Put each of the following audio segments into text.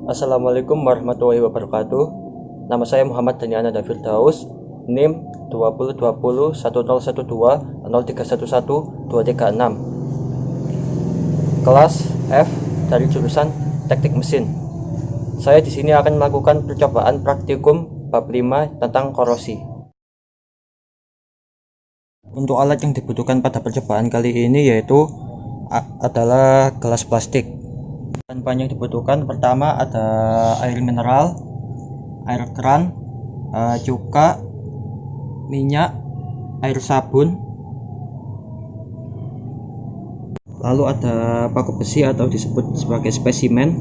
Assalamualaikum warahmatullahi wabarakatuh. Nama saya Muhammad Daniana Firdaus, NIM 2020 1012 0311 236. Kelas F dari jurusan Teknik Mesin. Saya di sini akan melakukan percobaan praktikum bab 5 tentang korosi. Untuk alat yang dibutuhkan pada percobaan kali ini yaitu adalah gelas plastik. Bahan yang dibutuhkan pertama ada air mineral, air keran, cuka, minyak, air sabun, lalu ada paku besi atau disebut sebagai spesimen,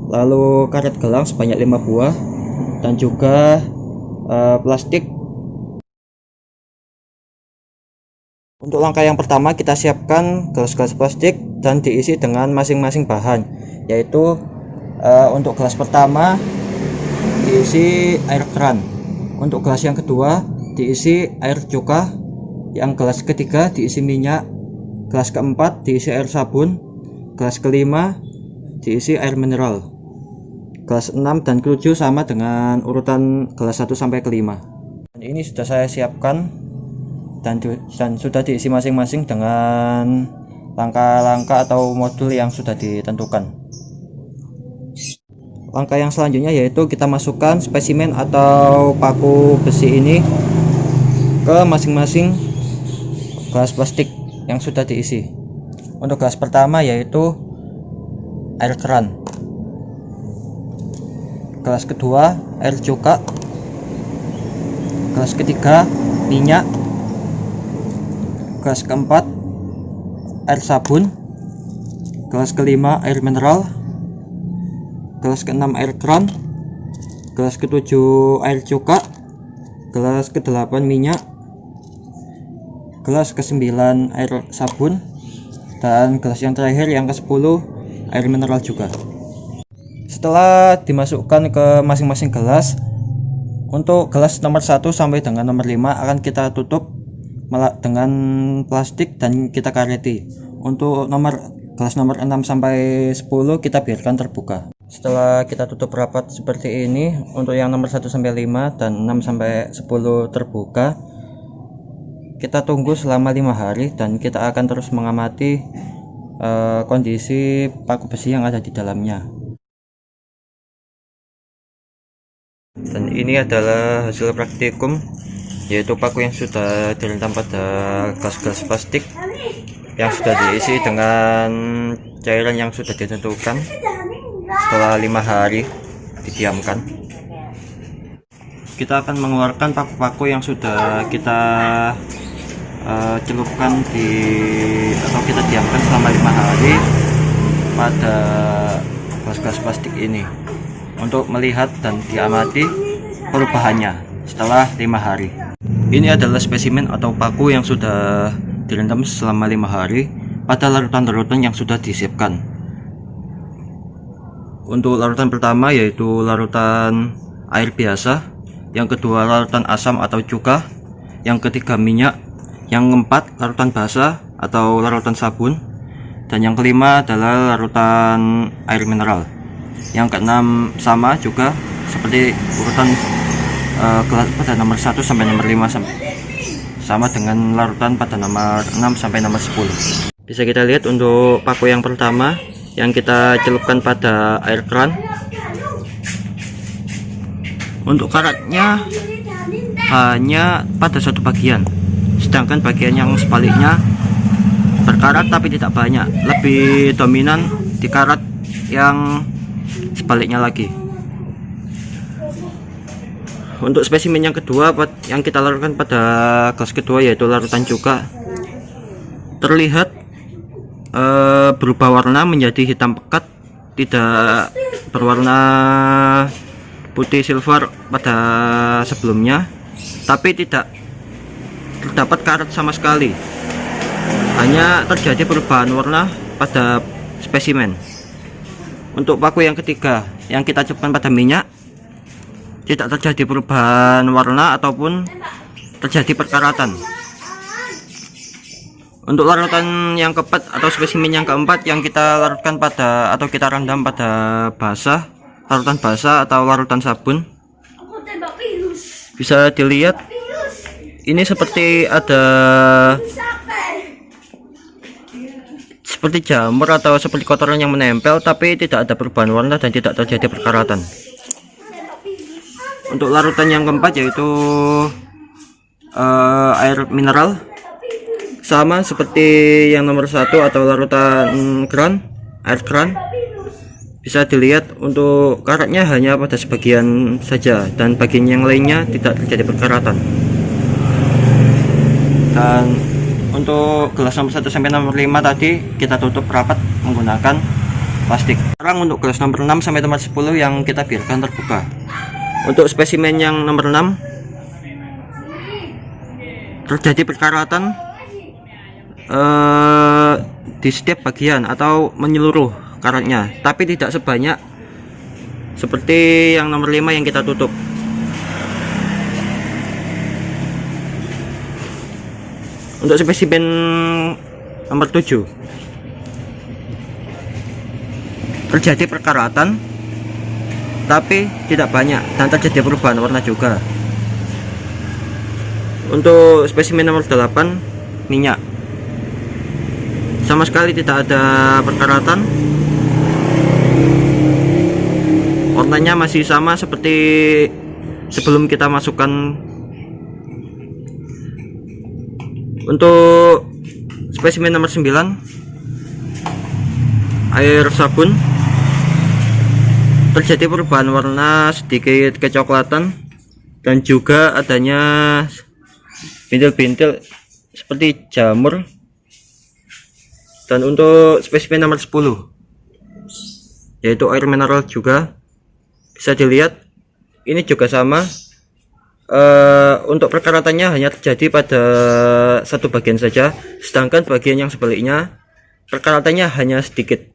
lalu karet gelang sebanyak 5 buah, dan juga plastik. Untuk langkah yang pertama kita siapkan gelas-gelas plastik dan diisi dengan masing-masing bahan, yaitu untuk gelas pertama diisi air keran, untuk gelas yang kedua diisi air cuka, yang gelas ketiga diisi minyak, gelas keempat diisi air sabun, gelas kelima diisi air mineral, gelas 6 dan ke-7 sama dengan urutan gelas 1 sampai ke 5. Dan ini sudah saya siapkan dan sudah diisi masing-masing dengan langkah-langkah atau modul yang sudah ditentukan. Langkah yang selanjutnya yaitu kita masukkan spesimen atau paku besi ini ke masing-masing gelas plastik yang sudah diisi. Untuk gelas pertama yaitu air keran, gelas kedua air cuka, gelas ketiga minyak, gelas keempat air sabun, gelas kelima air mineral, gelas keenam air keran, gelas ketujuh air cuka, gelas ke-8 minyak, gelas ke-9 air sabun, dan gelas yang terakhir yang ke-10 air mineral juga. Setelah dimasukkan ke masing-masing gelas, untuk gelas nomor 1 sampai dengan nomor 5 akan kita tutup dengan plastik dan kita kareti. Untuk gelas nomor 6 sampai 10 kita biarkan terbuka. Setelah kita tutup rapat seperti ini, untuk yang nomor 1 sampai 5 dan 6 sampai 10 terbuka, kita tunggu selama 5 hari dan kita akan terus mengamati kondisi paku besi yang ada di dalamnya. Dan ini adalah hasil praktikum, yaitu paku yang sudah direndam pada gelas-gelas plastik yang sudah diisi dengan cairan yang sudah ditentukan setelah 5 hari didiamkan. Kita akan mengeluarkan paku-paku yang sudah kita celupkan atau kita diamkan selama 5 hari pada gelas-gelas plastik ini untuk melihat dan diamati perubahannya setelah 5 hari. Ini adalah spesimen atau paku yang sudah direndam selama 5 hari pada larutan-larutan yang sudah disiapkan. Untuk larutan pertama yaitu larutan air biasa, yang kedua larutan asam atau cuka, yang ketiga minyak, yang keempat larutan basa atau larutan sabun, dan yang kelima adalah larutan air mineral. Yang keenam sama juga seperti urutan gelas pada nomor 1 sampai nomor 5 sama dengan larutan pada nomor 6 sampai nomor 10. Bisa kita lihat untuk paku yang pertama yang kita celupkan pada air keran. Untuk karatnya hanya pada satu bagian, sedangkan bagian yang sebaliknya berkarat tapi tidak banyak, lebih dominan di karat yang sebaliknya lagi. Untuk spesimen yang kedua yang kita lakukan pada gelas kedua yaitu larutan cuka, terlihat berubah warna menjadi hitam pekat, tidak berwarna putih silver pada sebelumnya, tapi tidak terdapat karat sama sekali, hanya terjadi perubahan warna pada spesimen. Untuk paku yang ketiga yang kita celupkan pada minyak, tidak terjadi perubahan warna ataupun terjadi perkaratan. Untuk larutan yang keempat atau spesimen yang keempat yang kita larutkan pada atau kita rendam pada basah larutan basah atau larutan sabun. Bisa dilihat ini seperti ada seperti jamur atau seperti kotoran yang menempel, tapi tidak ada perubahan warna dan tidak terjadi perkaratan. Untuk larutan yang keempat yaitu air mineral, sama seperti yang nomor 1 atau larutan air keran. Bisa dilihat untuk karatnya hanya pada sebagian saja dan bagian yang lainnya tidak terjadi perkaratan. Dan untuk gelas nomor 1 sampai nomor 5 tadi kita tutup rapat menggunakan plastik. Sekarang untuk gelas nomor 6 sampai nomor 10 yang kita biarkan terbuka. Untuk spesimen yang nomor 6 terjadi perkaratan di setiap bagian atau menyeluruh karatnya, tapi tidak sebanyak seperti yang nomor 5 yang kita tutup. Untuk spesimen nomor 7 terjadi perkaratan tapi tidak banyak dan terjadi perubahan warna juga. Untuk spesimen nomor 8 minyak, sama sekali tidak ada perkaratan, warnanya masih sama seperti sebelum kita masukkan. Untuk spesimen nomor 9 air sabun, terjadi perubahan warna sedikit kecoklatan dan juga adanya bintil-bintil seperti jamur. Dan untuk spesimen nomor 10 yaitu air mineral juga, bisa dilihat ini juga sama. Untuk perkaratannya hanya terjadi pada satu bagian saja, sedangkan bagian yang sebaliknya perkaratannya hanya sedikit.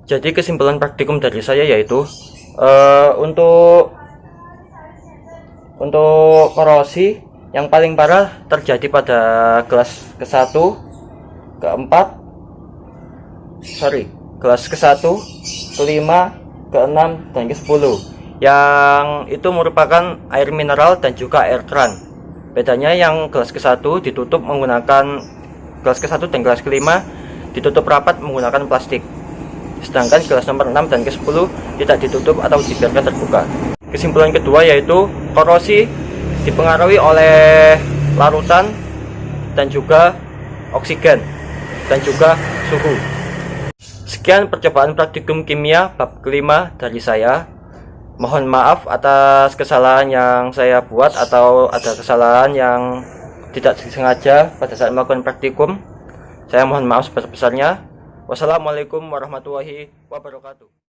Jadi kesimpulan praktikum dari saya yaitu untuk korosi yang paling parah terjadi pada gelas ke-1, ke-4, gelas ke-1, ke-5, ke-6, dan ke-10, yang itu merupakan air mineral dan juga air keran. Bedanya yang gelas ke-1 ditutup menggunakan, gelas ke-1 dan gelas ke-5 ditutup rapat menggunakan plastik, sedangkan gelas nomor 6 dan ke-10 tidak ditutup atau dibiarkan terbuka. Kesimpulan kedua yaitu korosi dipengaruhi oleh larutan dan juga oksigen dan juga suhu. Sekian percobaan praktikum kimia bab kelima dari saya. Mohon maaf atas kesalahan yang saya buat atau ada kesalahan yang tidak disengaja pada saat melakukan praktikum. Saya mohon maaf sebesar-besarnya. Wassalamualaikum warahmatullahi wabarakatuh.